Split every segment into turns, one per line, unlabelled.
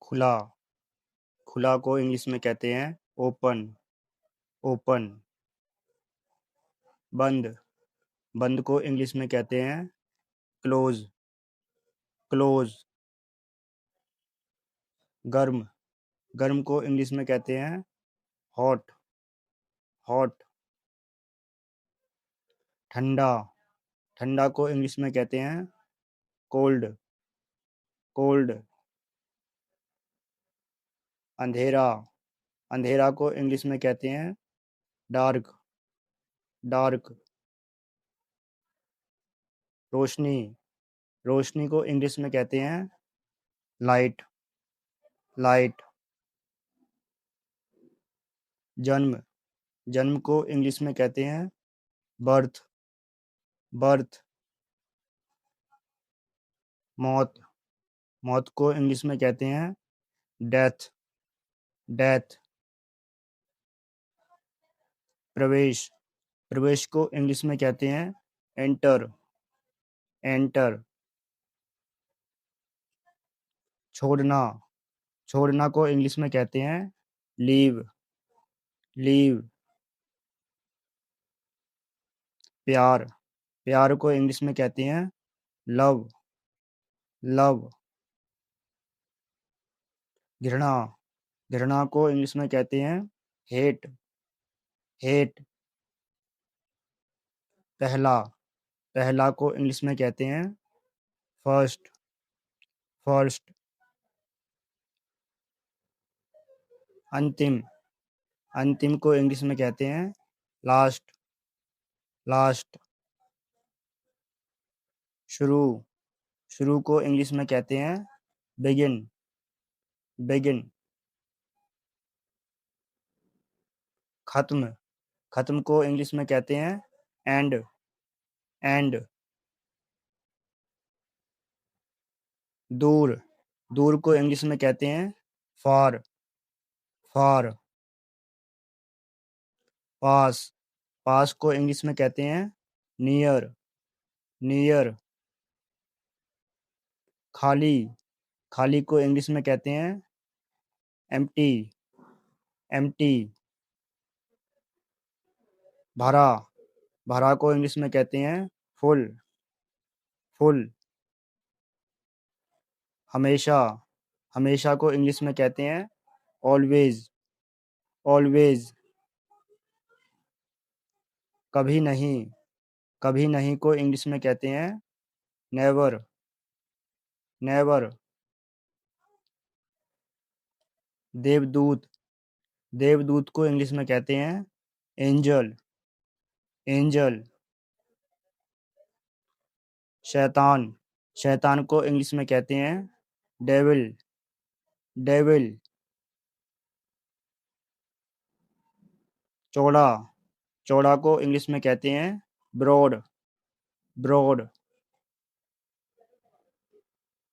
खुला, खुला को इंग्लिश में कहते हैं ओपन, ओपन। बंद, बंद को इंग्लिश में कहते हैं क्लोज, क्लोज। गर्म, गर्म को इंग्लिश में कहते हैं हॉट, हॉट। ठंडा, ठंडा को इंग्लिश में कहते हैं कोल्ड, कोल्ड। अंधेरा, अंधेरा को इंग्लिश में कहते हैं डार्क, डार्क। रोशनी, रोशनी को इंग्लिश में कहते हैं लाइट, लाइट। जन्म, जन्म को इंग्लिश में कहते हैं बर्थ, बर्थ। मौत, मौत को इंग्लिश में कहते हैं डेथ, डेथ। प्रवेश, प्रवेश को इंग्लिश में कहते हैं एंटर, एंटर। छोड़ना, छोड़ना को इंग्लिश में कहते हैं लीव, लीव। प्यार, प्यार को इंग्लिश में कहते हैं लव, लव। घृणा, घृणा को इंग्लिश में कहते हैं हेट, हेट। पहला, पहला को इंग्लिश में कहते हैं फर्स्ट, फर्स्ट। अंतिम, अंतिम को इंग्लिश में कहते हैं लास्ट, लास्ट। शुरू, शुरू को इंग्लिश में कहते हैं बिगिन, बिगिन। खत्म, खत्म को इंग्लिश में कहते हैं एंड, एंड। दूर, दूर को इंग्लिश में कहते हैं फार, फार। पास, पास को इंग्लिश में कहते हैं नियर, नियर। खाली, खाली को इंग्लिश में कहते हैं एम्प्टी, एम्प्टी। भरा, भरा को इंग्लिश में कहते हैं फुल, फुल। हमेशा, हमेशा को इंग्लिश में कहते हैं ऑलवेज, ऑलवेज। कभी नहीं, कभी नहीं को इंग्लिश में कहते हैं नेवर, नेवर। देवदूत, देवदूत को इंग्लिश में कहते हैं एंजल, एंजल। शैतान, शैतान को इंग्लिश में कहते हैं डेविल, डेविल। चौड़ा, चौड़ा को इंग्लिश में कहते हैं ब्रॉड, ब्रॉड।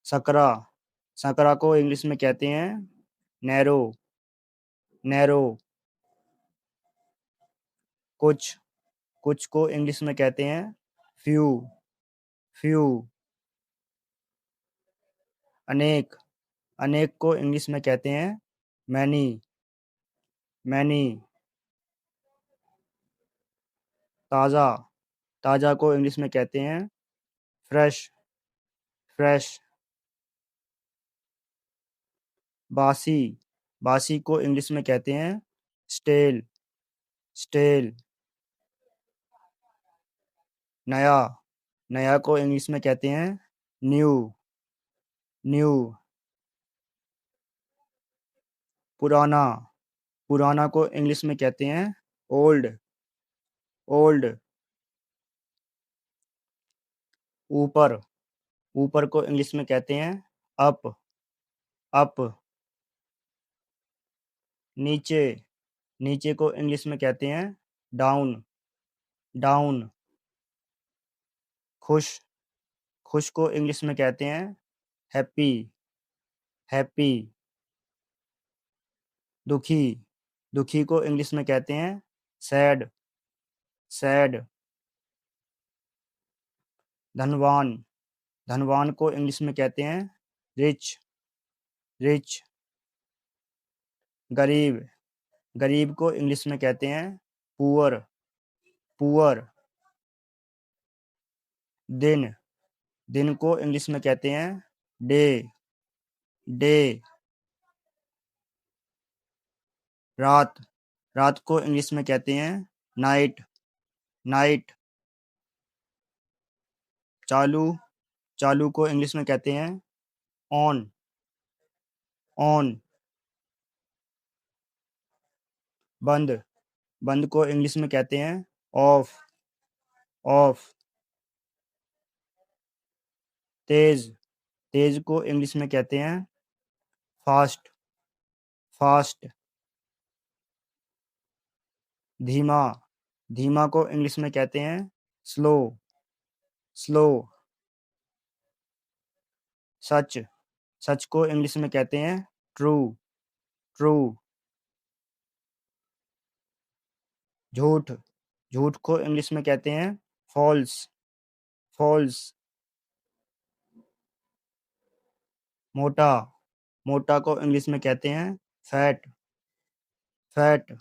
सकरा, सकरा को इंग्लिश में कहते हैं नैरो, नैरो। कुछ, कुछ को इंग्लिश में कहते हैं फ्यू, फ्यू। अनेक, अनेक को इंग्लिश में कहते हैं मैनी, मैनी। ताज़ा, ताज़ा को इंग्लिश में कहते हैं फ्रेश, फ्रेश। बासी, बासी को इंग्लिश में कहते हैं स्टेल, स्टेल। नया, नया को इंग्लिश में कहते हैं न्यू, न्यू। पुराना, पुराना को इंग्लिश में कहते हैं ओल्ड, ओल्ड। ऊपर, ऊपर को इंग्लिश में कहते हैं अप, अप। नीचे, नीचे को इंग्लिश में कहते हैं डाउन, डाउन। खुश, खुश को इंग्लिश में कहते हैं हैप्पी, हैप्पी। दुखी, दुखी को इंग्लिश में कहते हैं सैड, सैड। धनवान, धनवान को इंग्लिश में कहते हैं रिच, रिच। गरीब, गरीब को इंग्लिश में कहते हैं पुअर, पुअर। दिन, दिन को इंग्लिश में कहते हैं डे, डे। रात, रात को इंग्लिश में कहते हैं नाइट, नाइट। चालू, चालू को इंग्लिश में कहते हैं ऑन, ऑन। बंद, बंद को इंग्लिश में कहते हैं ऑफ, ऑफ। तेज, तेज को इंग्लिश में कहते हैं फास्ट, फास्ट। धीमा, धीमा को इंग्लिश में कहते हैं स्लो, स्लो। सच, सच को इंग्लिश में कहते हैं ट्रू, ट्रू। झूठ, झूठ को इंग्लिश में कहते हैं फॉल्स, फॉल्स। मोटा, मोटा को इंग्लिश में कहते हैं फैट, फैट।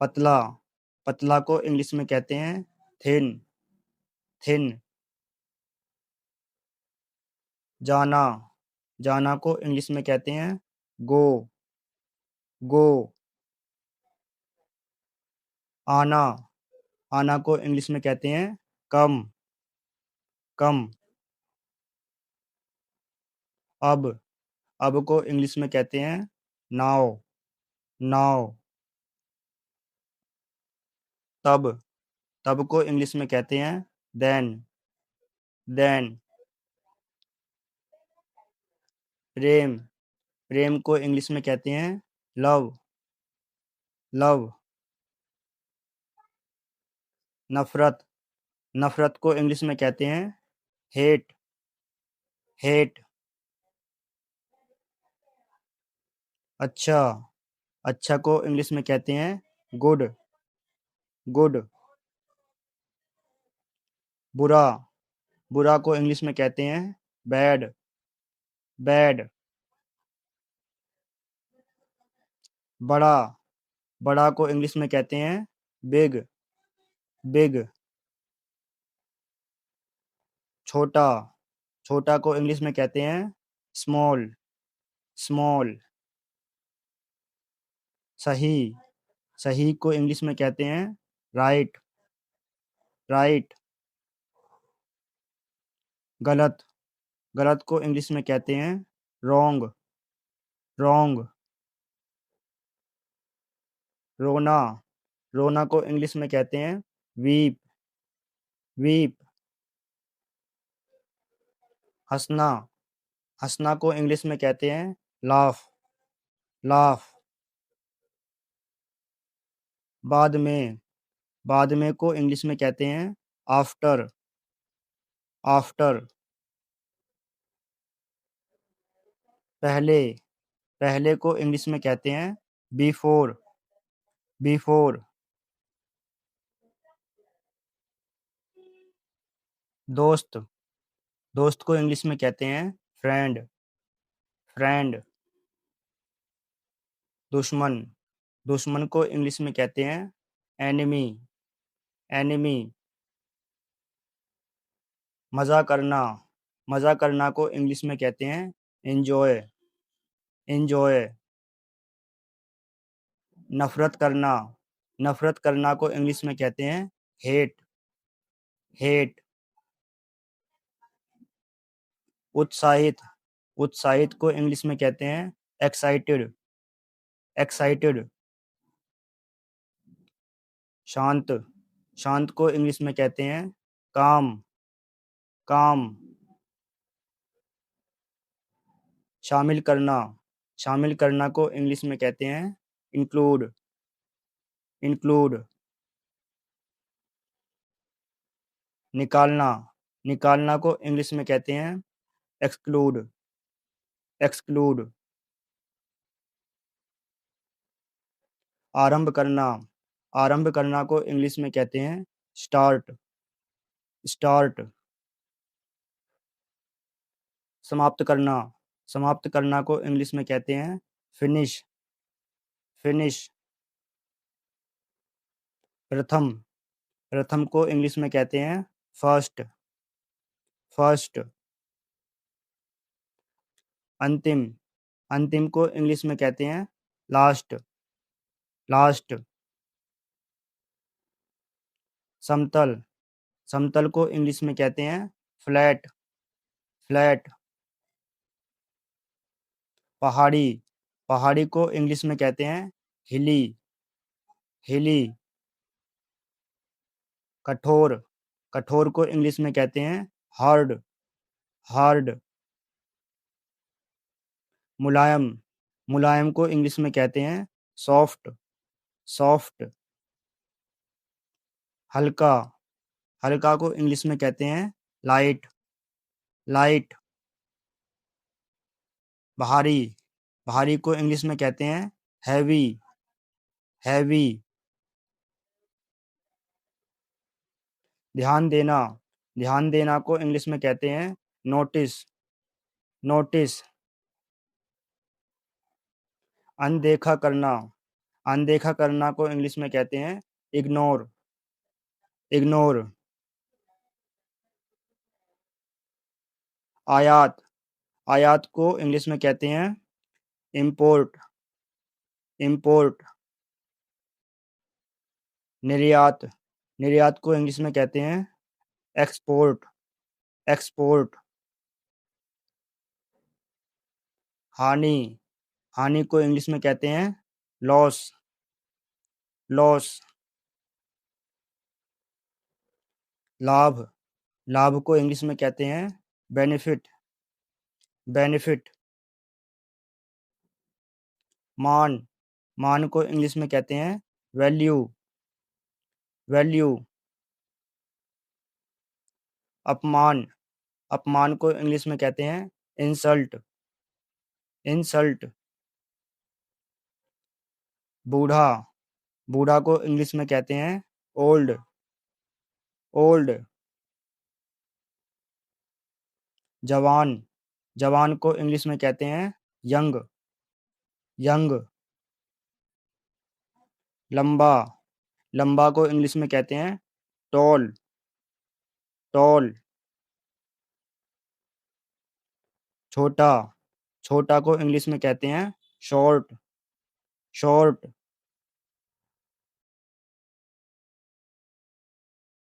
पतला, पतला को इंग्लिश में कहते हैं थिन, थिन। जाना, जाना को इंग्लिश में कहते हैं गो, गो। आना, आना को इंग्लिश में कहते हैं कम, कम। अब को इंग्लिश में कहते हैं नाव, नाव। तब, तब को इंग्लिश में कहते हैं देन, देन। प्रेम, प्रेम को इंग्लिश में कहते हैं लव, लव। नफरत, नफरत को इंग्लिश में कहते हैं हेट, हेट। अच्छा, अच्छा को इंग्लिश में कहते हैं गुड, गुड। बुरा, बुरा को इंग्लिश में कहते हैं बैड, बैड। बड़ा, बड़ा को इंग्लिश में कहते हैं बिग, बिग। छोटा, छोटा को इंग्लिश में कहते हैं स्मॉल, स्मॉल। सही, सही को इंग्लिश में कहते हैं राइट, राइट। गलत, गलत को इंग्लिश में कहते हैं रॉन्ग, रॉन्ग। रोना, रोना को इंग्लिश में कहते हैं वीप, वीप। हंसना, हंसना को इंग्लिश में कहते हैं लाफ, लाफ। बाद में, बाद में को इंग्लिश में कहते हैं आफ्टर, आफ्टर। पहले, पहले को इंग्लिश में कहते हैं बिफोर, बिफोर। दोस्त, दोस्त को इंग्लिश में कहते हैं फ्रेंड, फ्रेंड। दुश्मन, दुश्मन को इंग्लिश में कहते हैं एनिमी, एनिमी। मज़ा करना, मज़ा करना को इंग्लिश में कहते हैं एंजॉय, एंजॉय। नफरत करना, नफरत करना को इंग्लिश में कहते हैं हेट, हेट। उत्साहित, उत्साहित को इंग्लिश में कहते हैं एक्साइटेड, एक्साइटेड। शांत, शांत को इंग्लिश में कहते हैं काम, काम। शामिल करना, शामिल करना को इंग्लिश में कहते हैं इंक्लूड, इंक्लूड। निकालना, निकालना को इंग्लिश में कहते हैं एक्सक्लूड, एक्सक्लूड। आरंभ करना, आरंभ करना को इंग्लिश में कहते हैं स्टार्ट, स्टार्ट। समाप्त करना, समाप्त करना को इंग्लिश में कहते हैं फिनिश। फिनिश। प्रथम। प्रथम को इंग्लिश में कहते हैं फर्स्ट। फर्स्ट। अंतिम। अंतिम को इंग्लिश में कहते हैं लास्ट। लास्ट। समतल। समतल को इंग्लिश में कहते हैं फ्लैट। फ्लैट। पहाड़ी। पहाड़ी को इंग्लिश में कहते हैं हिली। हिली। कठोर। कठोर को इंग्लिश में कहते हैं हार्ड। हार्ड। मुलायम। मुलायम को इंग्लिश में कहते हैं सॉफ्ट। सॉफ्ट। हल्का। हल्का को इंग्लिश में कहते हैं लाइट। लाइट। भारी। भारी को इंग्लिश में कहते हैं हैवी। हैवी। ध्यान देना। ध्यान देना को इंग्लिश में कहते हैं नोटिस। नोटिस। अनदेखा करना। अनदेखा करना को इंग्लिश में कहते हैं इग्नोर। इग्नोर। आयात। आयात को इंग्लिश में कहते हैं इंपोर्ट। इंपोर्ट। निर्यात। निर्यात को इंग्लिश में कहते हैं एक्सपोर्ट। एक्सपोर्ट। हानि। हानि को इंग्लिश में कहते हैं लॉस। लॉस। लाभ। लाभ को इंग्लिश में कहते हैं बेनिफिट। बेनिफिट। मान। मान को इंग्लिश में कहते हैं वैल्यू। वैल्यू। अपमान। अपमान को इंग्लिश में कहते हैं इंसल्ट। इंसल्ट। बूढ़ा। बूढ़ा को इंग्लिश में कहते हैं ओल्ड। ओल्ड। जवान। जवान को इंग्लिश में कहते हैं यंग। यंग। लंबा। लंबा को इंग्लिश में कहते हैं टॉल। टॉल। छोटा। छोटा को इंग्लिश में कहते हैं शॉर्ट। शॉर्ट।